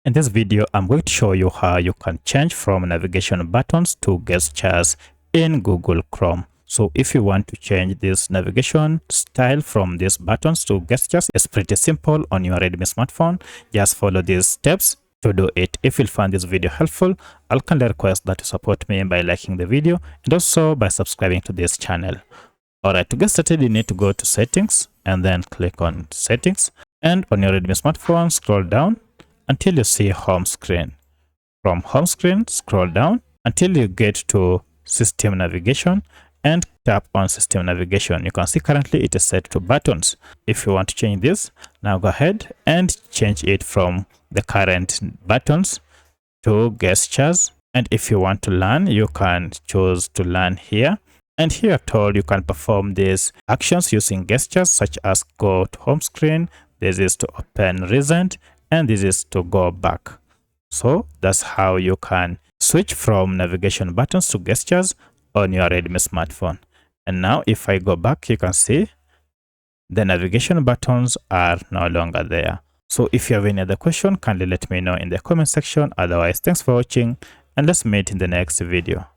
In this video, I'm going to show you how you can change from navigation buttons to gestures in Google Chrome. So if you want to change this navigation style from these buttons to gestures, it's pretty simple on your Redmi smartphone. Just follow these steps to do it. If you find this video helpful, I'll kindly request that you support me by liking the video and also by subscribing to this channel. Alright, to get started, you need to go to settings and then click on settings. And on your Redmi smartphone, scroll down until you see home screen. From home screen, scroll down until you get to system navigation and tap on system navigation. You can see currently it is set to buttons. If you want to change this, now go ahead and change it from the current buttons to gestures. And if you want to learn, you can choose to learn here. And here told you can perform these actions using gestures such as go to home screen. This is to open recent, and this is to go back. So that's how you can switch from navigation buttons to gestures on your Redmi smartphone. And now if I go back, you can see the navigation buttons are no longer there. So if you have any other question, kindly let me know in the comment section. Otherwise, thanks for watching and let's meet in the next video.